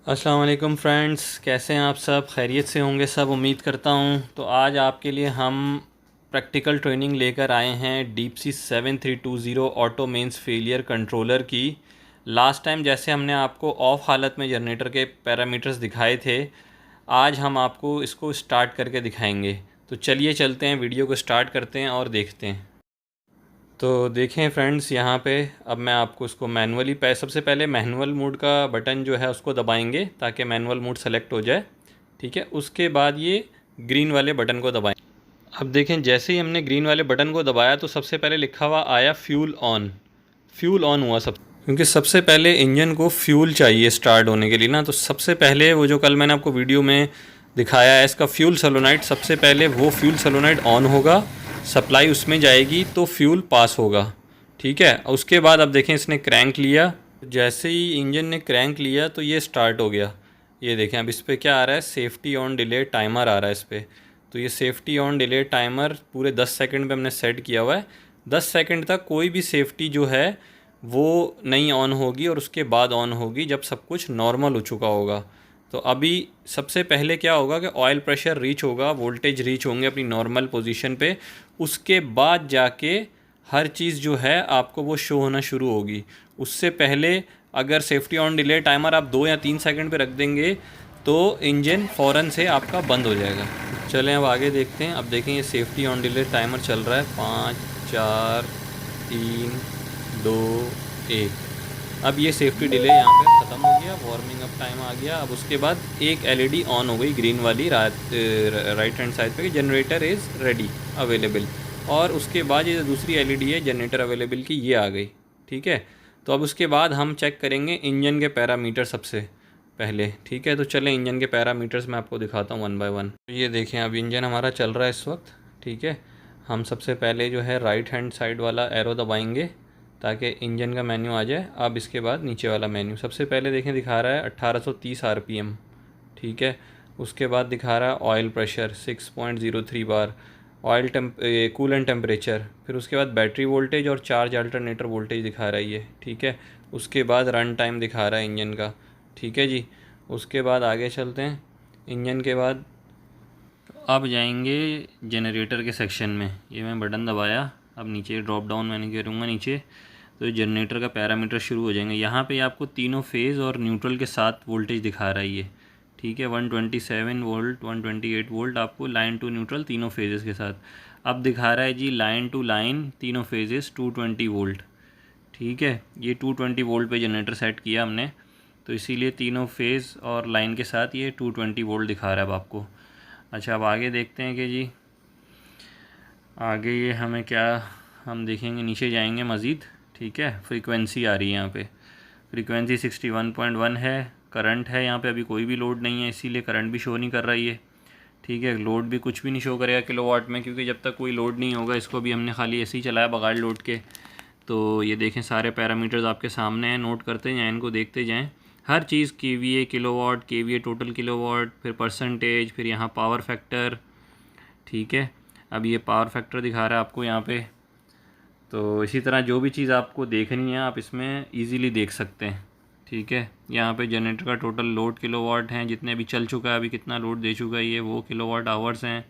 अस्सलाम वालेकुम फ्रेंड्स, कैसे हैं आप सब? खैरियत से होंगे सब, उम्मीद करता हूँ। तो आज आपके लिए हम प्रैक्टिकल ट्रेनिंग लेकर आए हैं deep sea 7320 auto mains failure controller की। लास्ट टाइम जैसे हमने आपको ऑफ हालत में जनरेटर के पैरामीटर्स दिखाए थे, आज हम आपको इसको स्टार्ट करके दिखाएंगे। तो चलिए चलते हैं, वीडियो को स्टार्ट करते हैं और देखते हैं। तो देखें फ्रेंड्स, यहाँ पे अब मैं आपको इसको मैनुअली सबसे पहले मैनुअल मोड का बटन जो है उसको दबाएंगे ताकि मैनुअल मोड सेलेक्ट हो जाए। ठीक है, उसके बाद ये ग्रीन वाले बटन को दबाएं। अब देखें, जैसे ही हमने ग्रीन वाले बटन को दबाया तो सबसे पहले लिखा हुआ आया फ्यूल ऑन। फ्यूल ऑन हुआ सब, क्योंकि सबसे पहले इंजन को फ्यूल चाहिए स्टार्ट होने के लिए ना। तो सबसे पहले वो जो कल मैंने आपको वीडियो में दिखाया है इसका फ्यूल सोलोनाइड, सबसे पहले वो फ्यूल सोलोनाइड ऑन होगा, सप्लाई उसमें जाएगी तो फ्यूल पास होगा। ठीक है, उसके बाद अब देखें इसने क्रैंक लिया। जैसे ही इंजन ने क्रैंक लिया तो ये स्टार्ट हो गया। ये देखें, अब इस पर क्या आ रहा है, सेफ्टी ऑन डिले टाइमर आ रहा है इस पर। तो ये सेफ्टी ऑन डिले टाइमर पूरे 10 सेकंड पे हमने सेट किया हुआ है। 10 सेकंड तक कोई भी सेफ्टी जो है वो नहीं ऑन होगी और उसके बाद ऑन होगी जब सब कुछ नॉर्मल हो चुका होगा। तो अभी सबसे पहले क्या होगा कि ऑयल प्रेशर रीच होगा, वोल्टेज रीच होंगे अपनी नॉर्मल पोजीशन पे। उसके बाद जाके हर चीज़ जो है आपको वो शो होना शुरू होगी। उससे पहले अगर सेफ्टी ऑन डिले टाइमर आप 2 या 3 सेकंड पे रख देंगे तो इंजन फ़ौरन से आपका बंद हो जाएगा। चलें अब आगे देखते हैं। अब देखें, ये सेफ्टी ऑन डिले टाइमर चल रहा है, 5 4 3 2 1। अब ये सेफ्टी डिले यहाँ पे ख़त्म हो गया, वार्मिंग अप टाइम आ गया। अब उसके बाद एक एलईडी ऑन हो गई ग्रीन वाली राइट हैंड साइड पे, जनरेटर इज़ रेडी अवेलेबल। और उसके बाद ये दूसरी एलईडी है जनरेटर अवेलेबल की, ये आ गई। ठीक है, तो अब उसके बाद हम चेक करेंगे इंजन के पैरामीटर सबसे पहले। ठीक है, तो चलें इंजन के पैरामीटर्स मैं आपको दिखाता हूँ वन बाय वन। ये देखें, अब इंजन हमारा चल रहा है इस वक्त। ठीक है, हम सबसे पहले जो है राइट हैंड साइड वाला एरो दबाएंगे ताकि इंजन का मेन्यू आ जाए। अब इसके बाद नीचे वाला मेन्यू सबसे पहले देखें दिखा रहा है 1830 आरपीएम। ठीक है, उसके बाद दिखा रहा है ऑयल प्रेशर 6.03 बार, ऑयल कूलेंट टेम्परेचर, फिर उसके बाद बैटरी वोल्टेज और चार्ज अल्टरनेटर वोल्टेज दिखा रहा है ये। ठीक है, उसके बाद रन टाइम दिखा रहा है इंजन का। ठीक है जी, उसके बाद आगे चलते हैं। इंजन के बाद अब जाएंगे जनरेटर के सेक्शन में। ये मैं बटन दबाया, अब नीचे ड्रॉप डाउन मैंने करूँगा नीचे, तो जनरेटर का पैरामीटर शुरू हो जाएंगे। यहाँ पे आपको तीनों फेज़ और न्यूट्रल के साथ वोल्टेज दिखा रहा है ये। ठीक है, 127 वोल्ट 128 वोल्ट आपको लाइन टू न्यूट्रल तीनों फेजेस के साथ। अब दिखा रहा है जी लाइन टू लाइन तीनों फेजेस 220 वोल्ट। ठीक है, ये 220 वोल्ट पे जनरेटर सेट किया हमने, तो इसीलिए तीनों फेज़ और लाइन के साथ ये 220 वोल्ट दिखा रहा है अब आपको। अच्छा, अब आगे देखते हैं कि जी आगे ये हमें क्या, हम देखेंगे नीचे जाएंगे मज़ीद। ठीक है, फ्रीक्वेंसी आ रही है यहाँ पे, फ्रीक्वेंसी 61.1 है। करंट है यहाँ पे, अभी कोई भी लोड नहीं है इसीलिए करंट भी शो नहीं कर रहा है ये। ठीक है, लोड भी कुछ भी नहीं शो करेगा किलोवाट में, क्योंकि जब तक कोई लोड नहीं होगा इसको भी हमने खाली ऐसे ही चलाया बगैर लोड के। तो ये देखें, सारे पैरामीटर्स आपके सामने हैं, नोट करते जाएँ, इनको देखते जाएँ। हर चीज़ kVA kilowatt, kVA total kilowatt, फिर परसेंटेज, फिर यहाँ पावर फैक्टर। ठीक है, अब ये पावर फैक्टर दिखा रहा है आपको यहाँ पे। तो इसी तरह जो भी चीज़ आपको देखनी है आप इसमें इजीली देख सकते हैं। ठीक है, यहाँ पे जनरेटर का टोटल लोड किलोवाट हैं, जितने अभी चल चुका है, अभी कितना लोड दे चुका है ये, वो किलोवाट आवर्स हैं।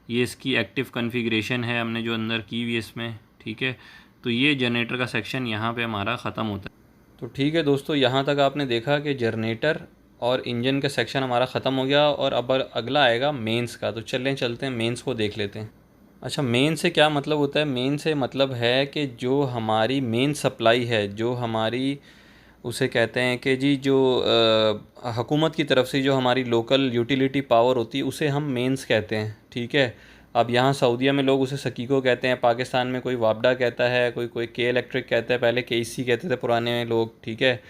ये इसकी एक्टिव कॉन्फ़िगरेशन है हमने जो अंदर की हुई है इसमें। ठीक है, तो ये जनरेटर का सेक्शन यहाँ पे हमारा ख़त्म होता है। तो ठीक है दोस्तों, यहाँ तक आपने देखा कि जनरेटर और इंजन का सेक्शन हमारा ख़त्म हो गया और अब अगला आएगा मेंस का। तो चलते हैं मेंस को देख लेते हैं। अच्छा, मेन से क्या मतलब होता है? मेन से मतलब है कि जो हमारी मेन सप्लाई है, जो हमारी उसे कहते हैं कि जी जो हुकूमत की तरफ से जो हमारी लोकल यूटिलिटी पावर होती है उसे हम मेंस कहते हैं। ठीक है, अब यहाँ सऊदीया में लोग उसे सकीको कहते हैं, पाकिस्तान में कोई वापडा कहता है, कोई कोई के इलेक्ट्रिक कहता है, पहले केईसी कहते थे पुराने लोग। ठीक है,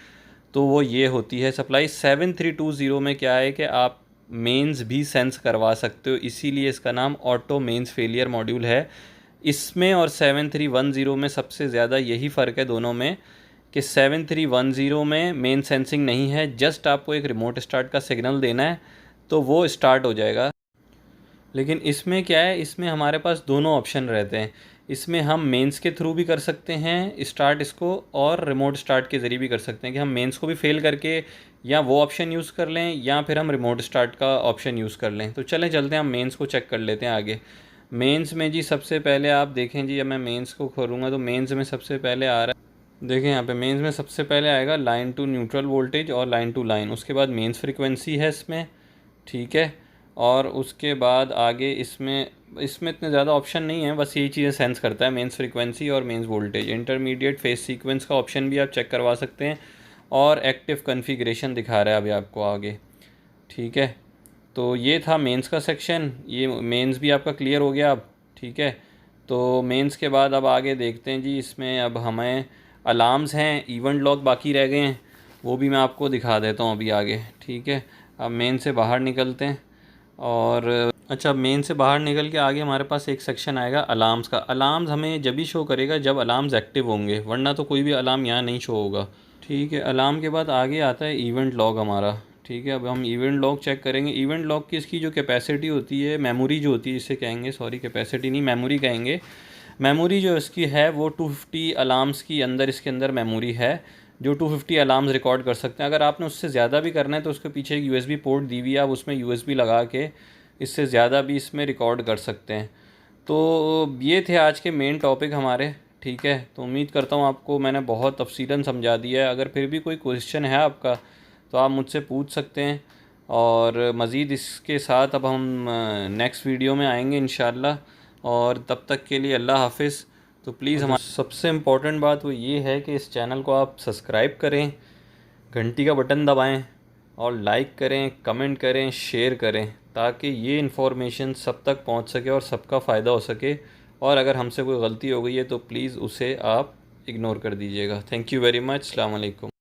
तो वो ये होती है सप्लाई। 7320 में क्या है कि आप मेंस भी सेंस करवा सकते हो, इसीलिए इसका नाम ऑटो मेंस फेलियर मॉड्यूल है। इसमें और 7310 में सबसे ज़्यादा यही फ़र्क है दोनों में कि 7310 में मेन सेंसिंग नहीं है, जस्ट आपको एक रिमोट स्टार्ट का सिग्नल देना है तो वो स्टार्ट हो जाएगा। लेकिन इसमें क्या है, इसमें हमारे पास दोनों ऑप्शन रहते हैं। इसमें हम मेंस के थ्रू भी कर सकते हैं स्टार्ट इसको, और रिमोट स्टार्ट के ज़रिए भी कर सकते हैं कि हम मेंस को भी फेल करके या वो ऑप्शन यूज़ कर लें या फिर हम रिमोट स्टार्ट का ऑप्शन यूज़ कर लें। तो चलें चलते हैं, हम मेंस को चेक कर लेते हैं आगे। मेंस में जी सबसे पहले आप देखें जी, अब मैं मेंस को खोलूँगा तो मेंस में सबसे पहले आ रहा है, देखें यहाँ पे मेंस में सबसे पहले आएगा लाइन टू न्यूट्रल वोल्टेज और लाइन टू लाइन। उसके बाद मेंस फ्रीक्वेंसी है इसमें, ठीक है। और उसके बाद आगे इसमें इतने ज़्यादा ऑप्शन नहीं है, बस यही चीज़ें सेंस करता है, मेंस फ्रीक्वेंसी और mains voltage. Intermediate phase sequence का ऑप्शन भी आप चेक करवा सकते हैं, और एक्टिव कॉन्फ़िगरेशन दिखा रहा है अभी आपको आगे, ठीक है। तो ये था मेंस का सेक्शन, ये मेंस भी आपका क्लियर हो गया अब, ठीक है। तो मेंस के बाद अब आगे देखते हैं जी, इसमें अब हमें अलार्म्स हैं, इवेंट लॉग बाकी रह गए हैं, वो भी मैं आपको दिखा देता हूँ अभी आगे, ठीक है। अब मेन से बाहर निकलते हैं, और अच्छा मेन से बाहर निकल के आगे हमारे पास एक सेक्शन आएगा अलार्म्स का। अलार्म्स हमें जब भी शो करेगा जब अलार्म्स एक्टिव होंगे, वरना तो कोई भी अलार्म यहाँ नहीं शो होगा, ठीक है। अलार्म के बाद आगे आता है इवेंट लॉग हमारा, ठीक है। अब हम इवेंट लॉग चेक करेंगे। इवेंट लॉग की इसकी जो कैपेसिटी होती है, मेमोरी जो होती है, इसे कहेंगे, सॉरी कैपेसिटी नहीं मेमोरी कहेंगे। मेमोरी जो इसकी है वो 250 अलार्म्स की अंदर, इसके अंदर मेमोरी है जो 250 अलार्म्स रिकॉर्ड कर सकते हैं। अगर आपने उससे ज़्यादा भी करना है तो उसके पीछे एक USB पोर्ट दी हुई है, आप उसमें USB लगा के इससे ज़्यादा भी इसमें रिकॉर्ड कर सकते हैं। तो ये थे आज के मेन टॉपिक हमारे, ठीक है। तो उम्मीद करता हूँ आपको मैंने बहुत तफसीलन समझा दिया है। अगर फिर भी कोई क्वेश्चन है आपका तो आप मुझसे पूछ सकते हैं, और मज़ीद इसके साथ अब हम नेक्स्ट वीडियो में आएंगे इंशाल्लाह, और तब तक के लिए अल्लाह हाफ़िज़। तो प्लीज़ हमारी सबसे इम्पॉर्टेंट बात वो ये है कि इस चैनल को आप सब्सक्राइब करें, घंटी का बटन दबाएं, और लाइक करें, कमेंट करें, शेयर करें, ताकि ये इन्फॉर्मेशन सब तक पहुंच सके और सबका फ़ायदा हो सके। और अगर हमसे कोई गलती हो गई है तो प्लीज़ उसे आप इग्नोर कर दीजिएगा। Thank you very much. अस्सलाम वालेकुम।